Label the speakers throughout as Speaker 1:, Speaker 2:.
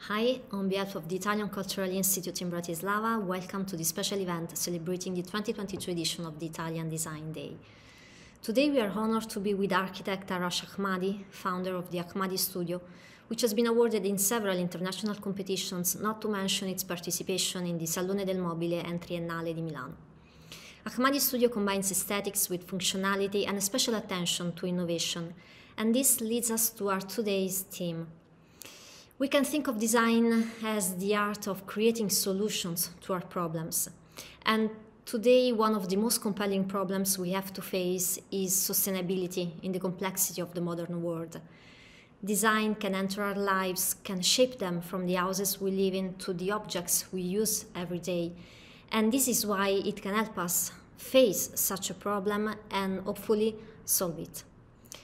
Speaker 1: Hi, on behalf of the Italian Cultural Institute in Bratislava, welcome to this special event celebrating the 2022 edition of the Italian Design Day. Today we are honored to be with architect Arash Ahmadi, founder of the Ahmadi Studio, which has been awarded in several international competitions, not to mention its participation in the Salone del Mobile and Triennale di Milano. Ahmadi Studio combines aesthetics with functionality and a special attention to innovation, and this leads us to our today's theme. We can think of design as the art of creating solutions to our problems. And today, one of the most compelling problems we have to face is sustainability in the complexity of the modern world. Design can enter our lives, can shape them from the houses we live in to the objects we use every day. And this is why it can help us face such a problem and hopefully solve it.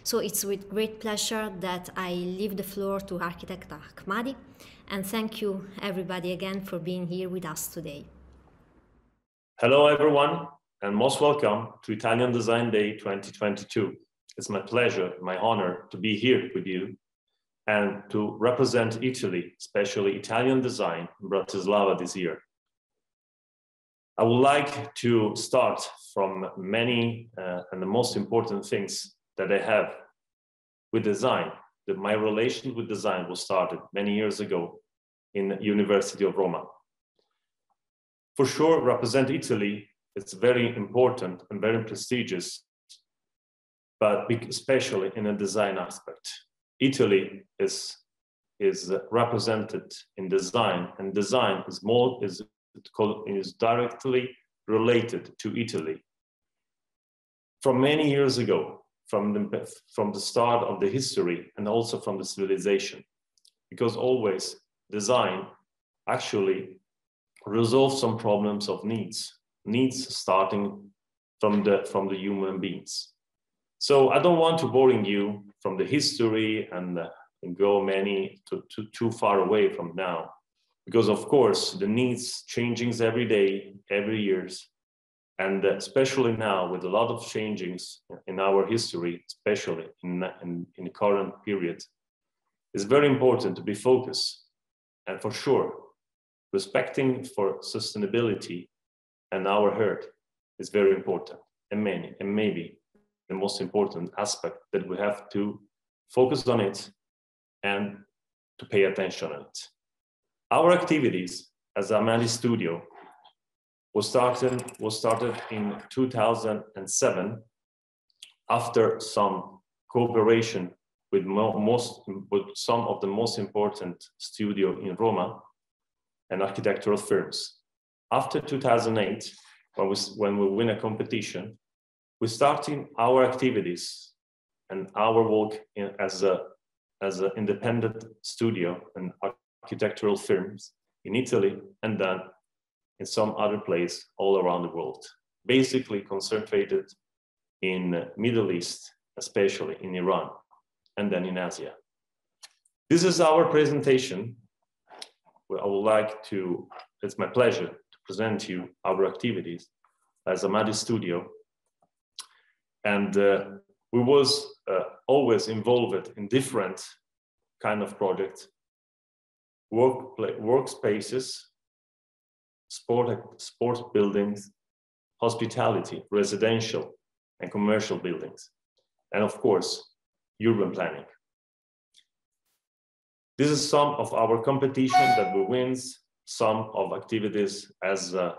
Speaker 1: So it's with great pleasure that I leave the floor to architect Ahmadi, and thank you everybody again for being here with us today.
Speaker 2: Hello everyone, and most welcome to Italian Design Day 2022. It's my pleasure, my honor to be here with you and to represent Italy, especially Italian design in Bratislava this year. I would like to start from many and the most important things that I have with design. That my relation with design was started many years ago in the University of Roma. For sure, represent Italy, it's very important and very prestigious, but especially in a design aspect. Italy is represented in design, and design is directly related to Italy. From many years ago, from the start of the history and also from the civilization, because always design actually resolves some problems of needs starting from the human beings. So I don't want to boring you from the history and go too far away from now, because of course the needs changing every day, every years. And especially now, with a lot of changings in our history, especially in the current period, it's very important to be focused. And for sure, respecting for sustainability and our Earth is very important. And maybe the most important aspect that we have to focus on it and to pay attention on it. Our activities as Ahmadi Studio was started in 2007 after some cooperation with some of the most important studios in Roma and architectural firms. After 2008, when we win a competition, we started our activities and our work as an independent studio and architectural firms in Italy, and then in some other place all around the world, basically concentrated in Middle East, especially in Iran, and then in Asia. This is our presentation. It's my pleasure to present you our activities as Ahmadi Studio. And we was always involved in different kind of projects, workspaces, sports buildings, hospitality, residential and commercial buildings, and of course, urban planning. This is some of our competition that we win, some of activities as a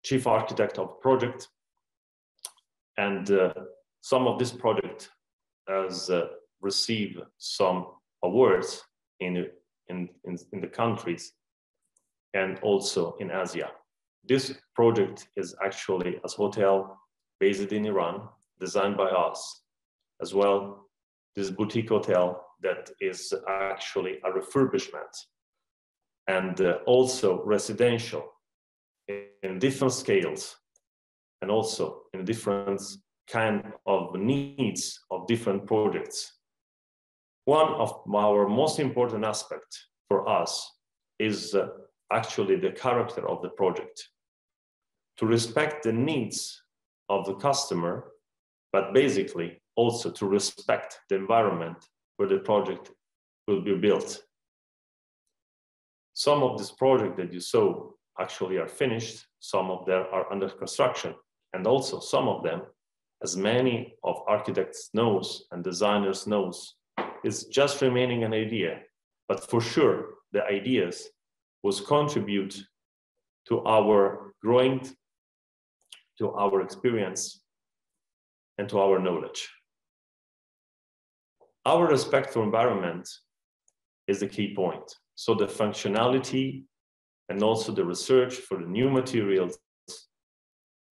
Speaker 2: chief architect of project, and some of this project has received some awards in the countries and also in Asia. This project is actually a hotel based in Iran, designed by us. As well, this boutique hotel that is actually a refurbishment, and also residential in different scales, and also in different kind of needs of different projects. One of our most important aspects for us is actually the character of the project. To respect the needs of the customer, but basically also to respect the environment where the project will be built. Some of this project that you saw actually are finished, some of them are under construction, and also some of them, as many of architects knows and designers knows, is just remaining an idea. But for sure, the ideas will contribute to our growing, to our experience, and to our knowledge. Our respect for environment is the key point. So the functionality and also the research for the new materials,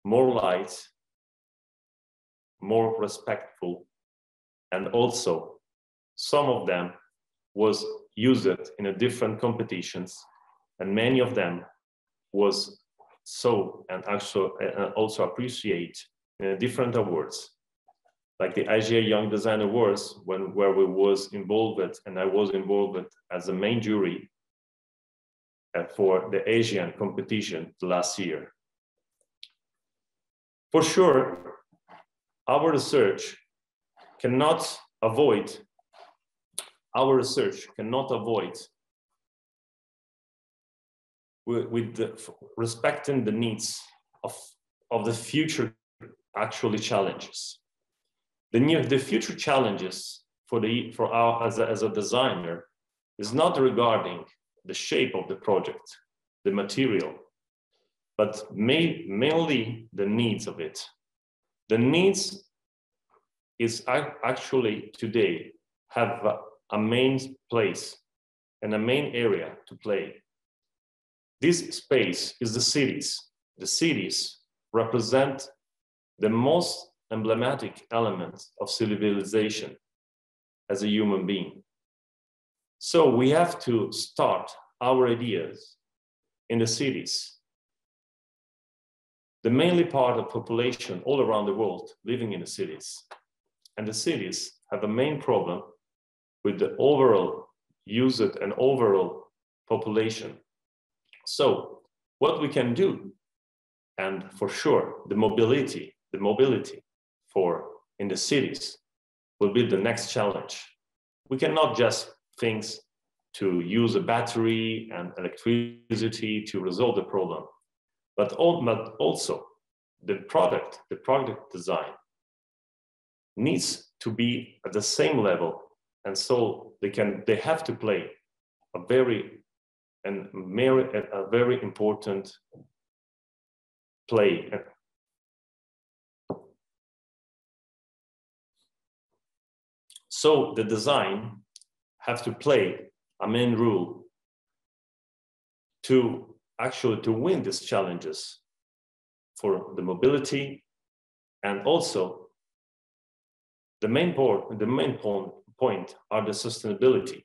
Speaker 2: more light, more respectful, and also some of them was used in a different competitions, and many of them was so and also appreciate different awards, like the Asia Young Design Awards, where we was involved, and I was involved as a main jury for the Asian competition last year. For sure, our research cannot avoid respecting the needs of the future actually challenges. The future challenges as a designer is not regarding the shape of the project, the material, but mainly the needs of it. The needs is actually today have a main place and a main area to play. This space is the cities. The cities represent the most emblematic elements of civilization as a human being. So we have to start our ideas in the cities. The mainly part of population all around the world living in the cities. And the cities have a main problem with the overall used and overall population. So what we can do, and for sure, the mobility for in the cities will be the next challenge. We cannot just think to use a battery and electricity to resolve the problem, but also the product design needs to be at the same level, and so they have to play a very important play. So the design have to play a main role to win these challenges for the mobility, and also the main point are the sustainability.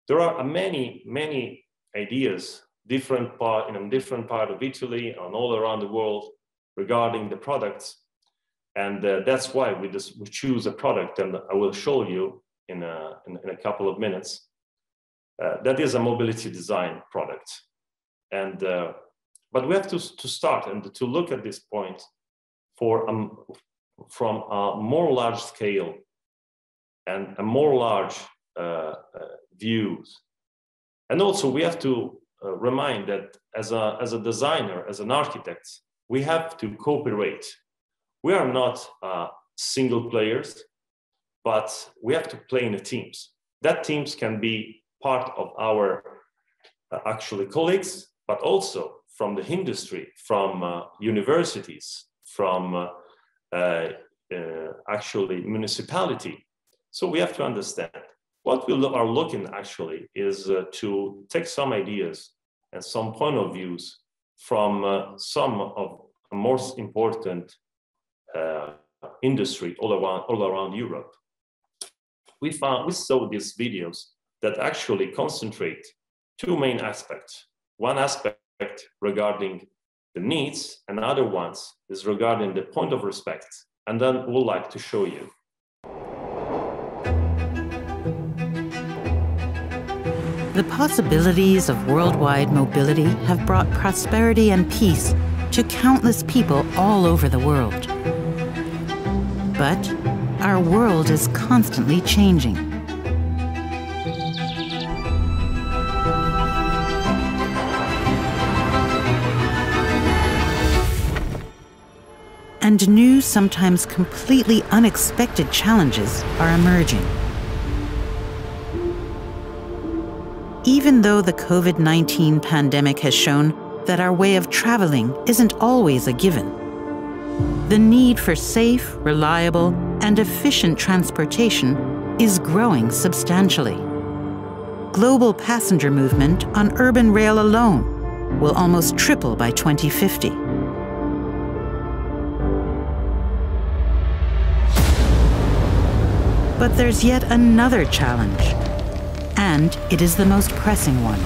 Speaker 2: There are many ideas in a different part of Italy and all around the world regarding the products, and that's why we choose a product, and I will show you in a couple of minutes. That is a mobility design product, and but we have to start and to look at this point from a more large scale and a more large views. And also we have to remind that as a designer, as an architect, we have to cooperate. We are not single players, but we have to play in the teams. That teams can be part of our actually colleagues, but also from the industry, from universities, from actually municipality. So we have to understand what we are looking actually is to take some ideas and some point of views from some of the most important industry all around Europe. We saw these videos that actually concentrate two main aspects. One aspect regarding the needs, and other ones is regarding the point of respect. And then we'd like to show you.
Speaker 3: The possibilities of worldwide mobility have brought prosperity and peace to countless people all over the world. But our world is constantly changing. And new, sometimes completely unexpected challenges are emerging. Even though the COVID-19 pandemic has shown that our way of traveling isn't always a given, the need for safe, reliable, and efficient transportation is growing substantially. Global passenger movement on urban rail alone will almost triple by 2050. But there's yet another challenge, and it is the most pressing one.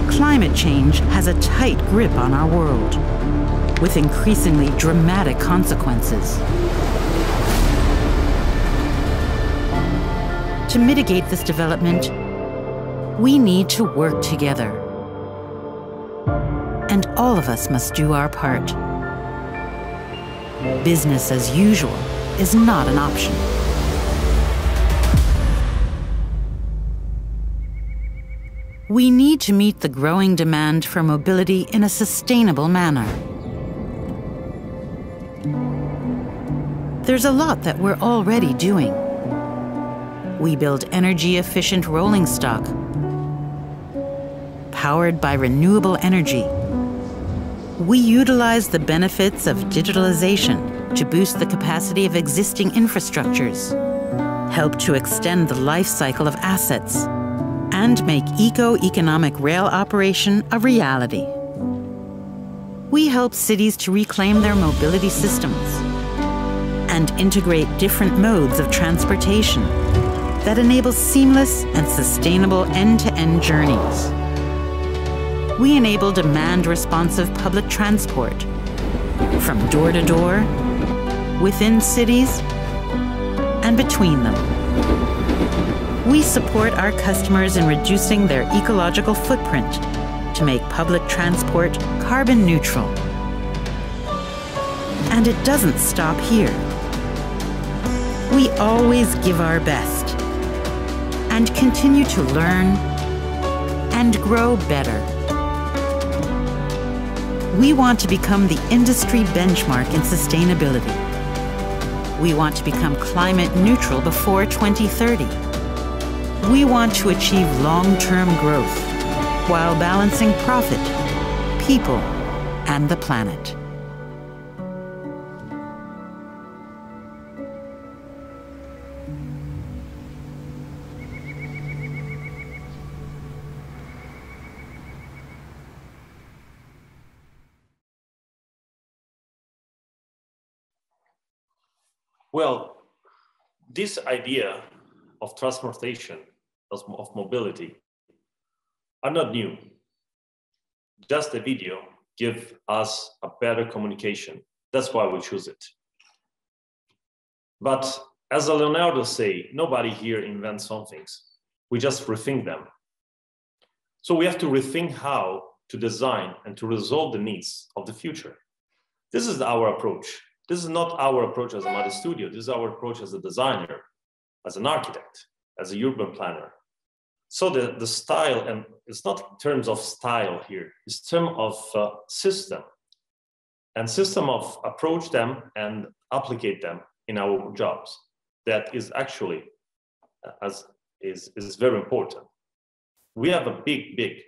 Speaker 3: Climate change has a tight grip on our world, with increasingly dramatic consequences. To mitigate this development, we need to work together. And all of us must do our part. Business as usual is not an option. We need to meet the growing demand for mobility in a sustainable manner. There's a lot that we're already doing. We build energy-efficient rolling stock, powered by renewable energy. We utilize the benefits of digitalization to boost the capacity of existing infrastructures, help to extend the life cycle of assets, and make eco-economic rail operation a reality. We help cities to reclaim their mobility systems and integrate different modes of transportation that enable seamless and sustainable end-to-end journeys. We enable demand-responsive public transport from door to door, within cities, and between them. We support our customers in reducing their ecological footprint to make public transport carbon neutral. And it doesn't stop here. We always give our best and continue to learn and grow better. We want to become the industry benchmark in sustainability. We want to become climate neutral before 2030. We want to achieve long-term growth while balancing profit, people, and the planet.
Speaker 2: Well, this idea of transportation, of mobility, are not new. Just a video gives us a better communication. That's why we choose it. But as Leonardo say, nobody here invents some things. We just rethink them. So we have to rethink how to design and to resolve the needs of the future. This is our approach. This is not our approach as a Ahmadi studio. This is our approach as a designer, as an architect, as a urban planner. So the style, and it's not in terms of style here, it's term of system. And system of approach them and applicate them in our jobs. That is actually, is very important. We have a big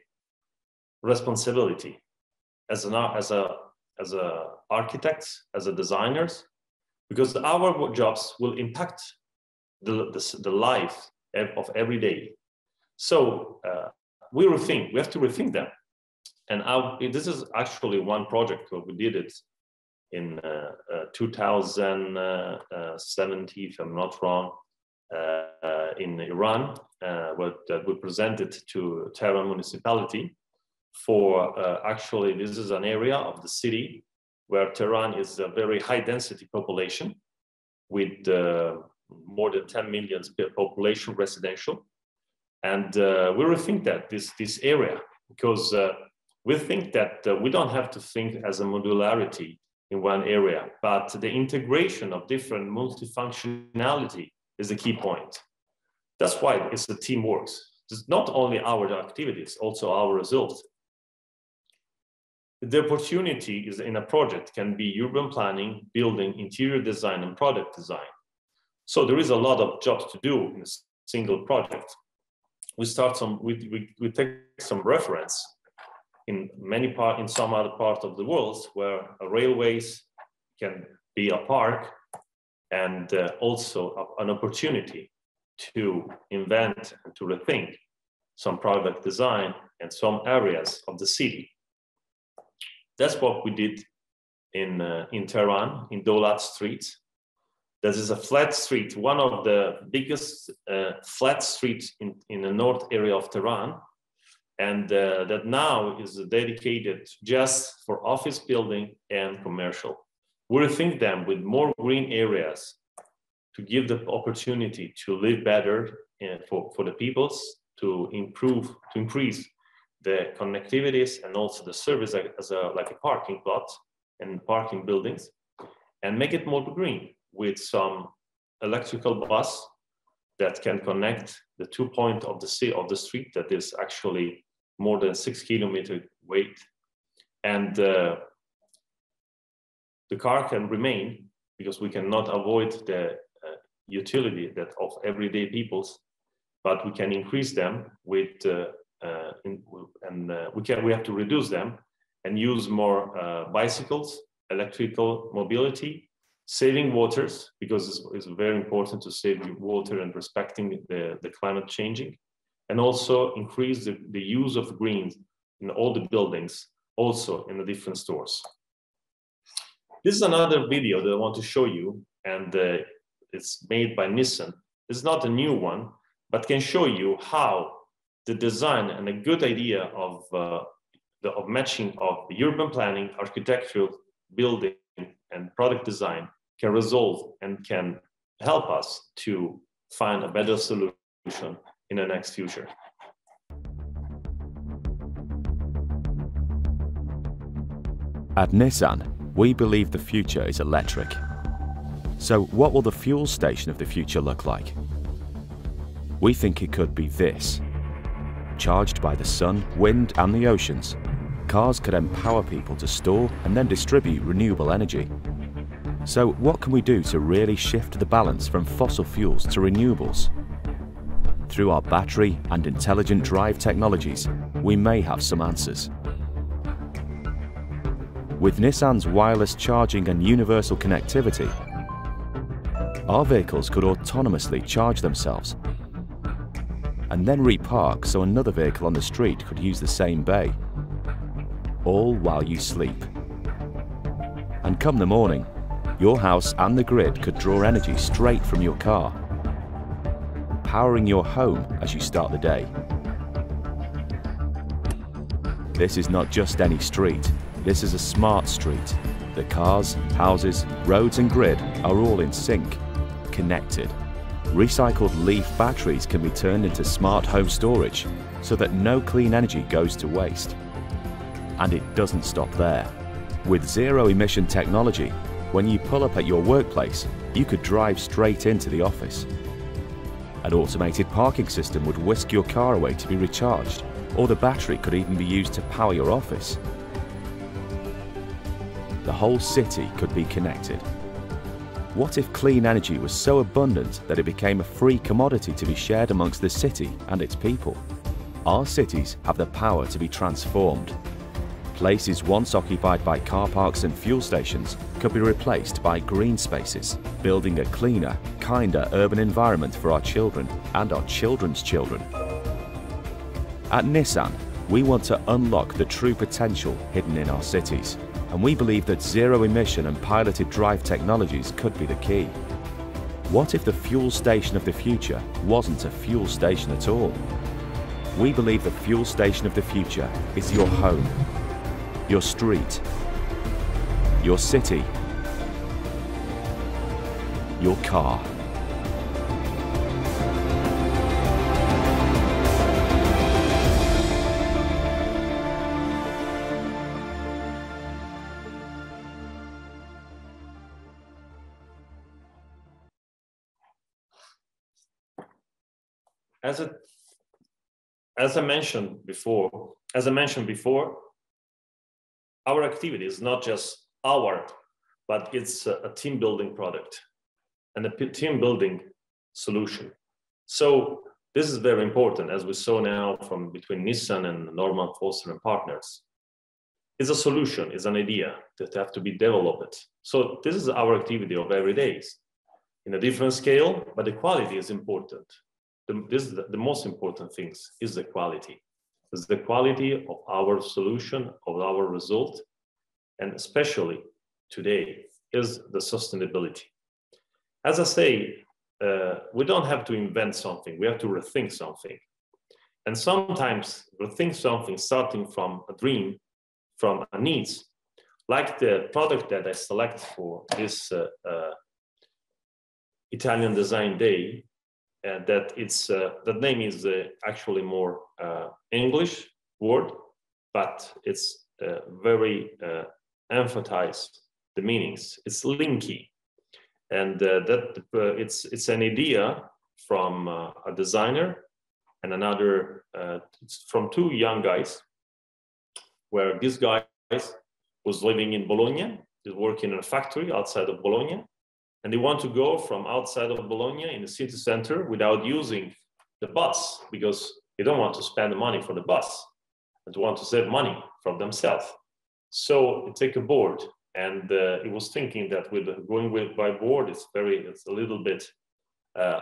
Speaker 2: responsibility as architects, as a designers, because our jobs will impact the life of every day. So we have to rethink them. And this is actually one project where we did it in 2017, if I'm not wrong, in Iran, that we presented to Tehran municipality for actually, this is an area of the city where Tehran is a very high density population with more than 10 million population residential. And we rethink that, this area, because we think that we don't have to think as a modularity in one area, but the integration of different multifunctionality is the key point. That's why it's the teamwork. It's not only our activities, also our results. The opportunity is in a project can be urban planning, building, interior design, and product design. So there is a lot of jobs to do in a single project. We take some reference in some other parts of the world where railways can be a park and also an opportunity to invent and to rethink some product design and some areas of the city. That's what we did in Tehran, in Dolat Street. That is a flat street, one of the biggest flat streets in the north area of Tehran. And that now is dedicated just for office building and commercial. We rethink them with more green areas to give the opportunity to live better for the peoples, to increase the connectivities and also the service as like a parking lot and parking buildings, and make it more green with some electrical bus that can connect the 2 points of the street that is actually more than 6 kilometers weight. And the car can remain because we cannot avoid the utility that of everyday peoples, but we can increase them with we have to reduce them and use more bicycles, electrical mobility, saving waters, because it's very important to save water and respecting the climate changing, and also increase the use of greens in all the buildings, also in the different stores. This is another video that I want to show you, and it's made by Nissan. It's not a new one, but can show you how the design and a good idea of matching of the urban planning, architectural, building, and product design can resolve and can help us to find a better solution in the next future.
Speaker 4: At Nissan, we believe the future is electric. So what will the fuel station of the future look like? We think it could be this. Charged by the sun, wind, and the oceans, cars could empower people to store and then distribute renewable energy. So what can we do to really shift the balance from fossil fuels to renewables? Through our battery and intelligent drive technologies, we may have some answers. With Nissan's wireless charging and universal connectivity, our vehicles could autonomously charge themselves and then repark so another vehicle on the street could use the same bay, all while you sleep. And come the morning, your house and the grid could draw energy straight from your car, powering your home as you start the day. This is not just any street, this is a smart street. The cars, houses, roads and grid are all in sync, connected. Recycled leaf batteries can be turned into smart home storage so that no clean energy goes to waste. And it doesn't stop there. With zero-emission technology, when you pull up at your workplace, you could drive straight into the office. An automated parking system would whisk your car away to be recharged, or the battery could even be used to power your office. The whole city could be connected. What if clean energy was so abundant that it became a free commodity to be shared amongst the city and its people? Our cities have the power to be transformed. Places once occupied by car parks and fuel stations could be replaced by green spaces, building a cleaner, kinder urban environment for our children and our children's children. At Nissan, we want to unlock the true potential hidden in our cities, and we believe that zero-emission and piloted drive technologies could be the key. What if the fuel station of the future wasn't a fuel station at all? We believe the fuel station of the future is your home, your street, your city, your car.
Speaker 2: I mentioned before, our activity is not just our, but it's a team building product and a team building solution. So this is very important, as we saw now from between Nissan and Norman Foster and partners. It's a solution, it's an idea that have to be developed. So this is our activity of every day, in a different scale, but the quality is important. The most important things is the quality. It's the quality of our solution, of our result, and especially today is the sustainability. As I say, we don't have to invent something, we have to rethink something. And sometimes rethink something starting from a dream, from a needs, like the product that I select for this Italian Design Day, that name is actually more English word, but it's very emphasize the meanings. It's linky, and it's an idea from a designer and another from two young guys, where this guy was living in Bologna, he's working in a factory outside of Bologna, and they want to go from outside of Bologna in the city center without using the bus, because they don't want to spend the money for the bus and want to save money from themselves. So they take a board, and he was thinking that with going by board, it's a little bit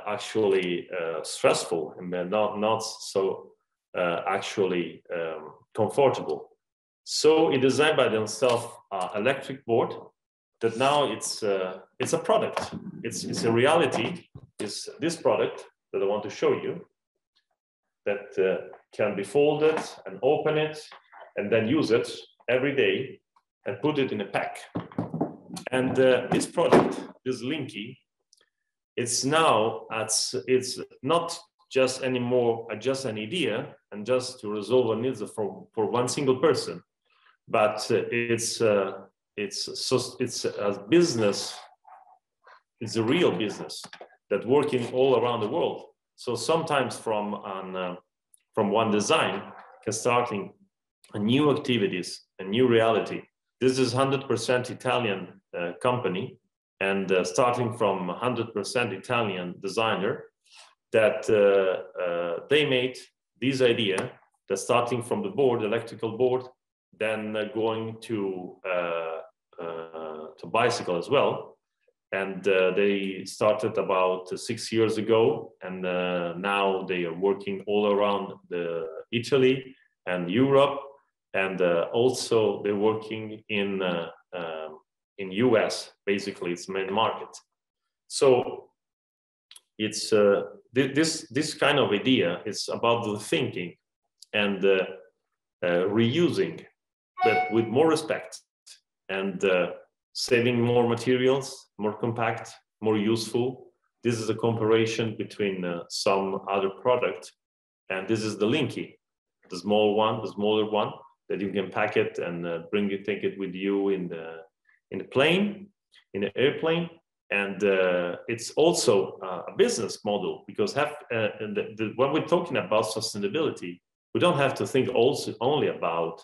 Speaker 2: actually stressful and not so actually comfortable. So he designed by himself electric board that now it's a product. It's a reality. It's this product that I want to show you that can be folded and open it and then use it every day and put it in a pack. And this product, this Linky, it's not just anymore just an idea and just to resolve a needs for one single person, but it's a business. It's a real business that working all around the world. So sometimes from one design can starting a new activities, a new reality. This is 100% Italian company, and starting from 100% Italian designer that they made this idea that starting from the board, electrical board, then going to bicycle as well. And they started about 6 years ago, and now they are working all around Italy and Europe, and also they're working in US. Basically, it's main market. So it's this kind of idea. It's about the thinking and reusing, but with more respect and saving more materials, more compact, more useful. This is a comparison between some other product, and this is the Linky, the small one, the smaller one that you can pack it and take it with you in the plane, in the airplane, and it's also a business model, because when we're talking about sustainability, we don't have to think also only about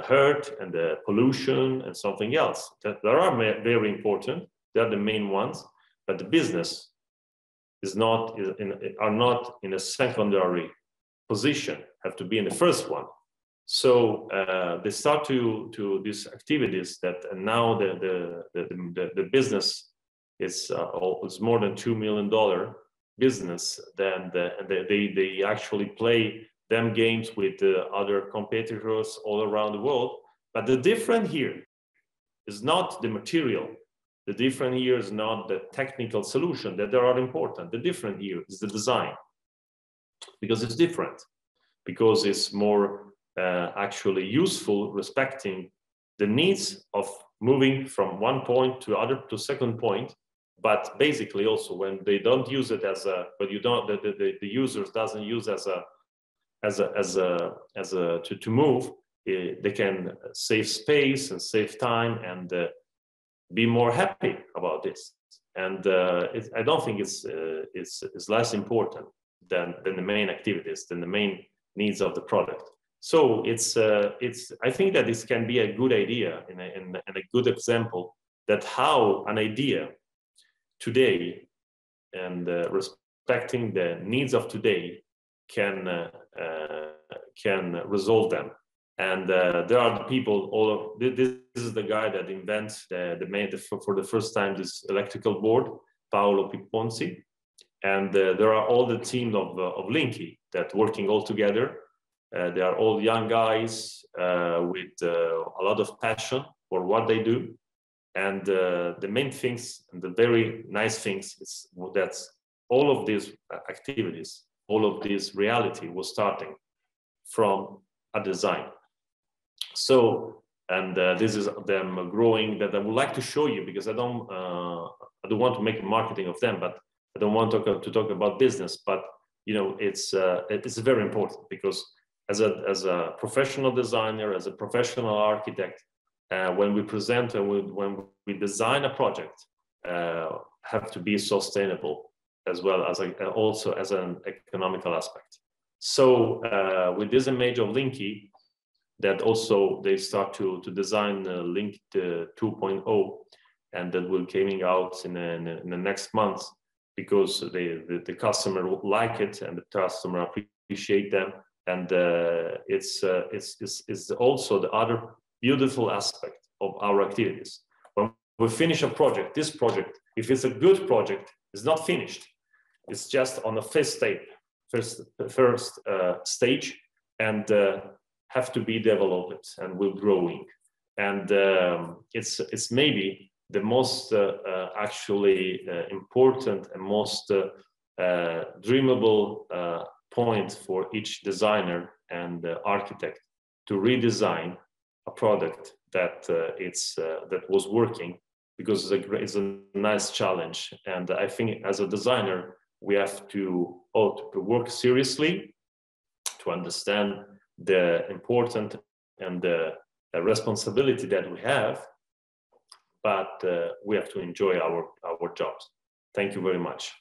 Speaker 2: hurt and the pollution and something else. That are very important. They are the main ones, but the business are not in a secondary position. Have to be in the first one. So they start to these activities that, and now the business is more than $2 million business. Then they actually play them games with other competitors all around the world. But the difference here is not the material. The difference here is not the technical solution that are important. The difference here is the design, because it's different, because it's more actually useful, respecting the needs of moving from one point to second point. But basically also when they don't use it as a, but you don't, the users doesn't use to move, they can save space and save time and be more happy about this. And I don't think it's less important. than the main activities, than the main needs of the product. So I think that this can be a good idea and a good example that how an idea today and respecting the needs of today can resolve them. And there are the people, this is the guy that invents for the first time this electrical board, Paolo Pipponzi. And there are all the team of Linky that working all together. They are all young guys with a lot of passion for what they do. And the main things and the very nice things is that all of these activities, all of this reality was starting from a design. So, and this is them growing that I would like to show you, because I don't want to make marketing of them, but I don't want to talk about business, but you know, it's very important, because as a professional designer, as a professional architect, when we present and when we design a project, have to be sustainable as well as also as an economical aspect. So with this image of Linky, that also they start to design Link 2.0, and that will coming out in the next month, because the customer will like it and the customer appreciate them. And it's also the other beautiful aspect of our activities. When we finish a project, this project, if it's a good project, is not finished. It's just on the first stage, and have to be developed and will growing. And it's maybe the most actually important and most dreamable point for each designer and architect to redesign a product that that was working, because it's a nice challenge. And I think as a designer, we have to work seriously to understand the important and the responsibility that we have, but we have to enjoy our jobs. Thank you very much.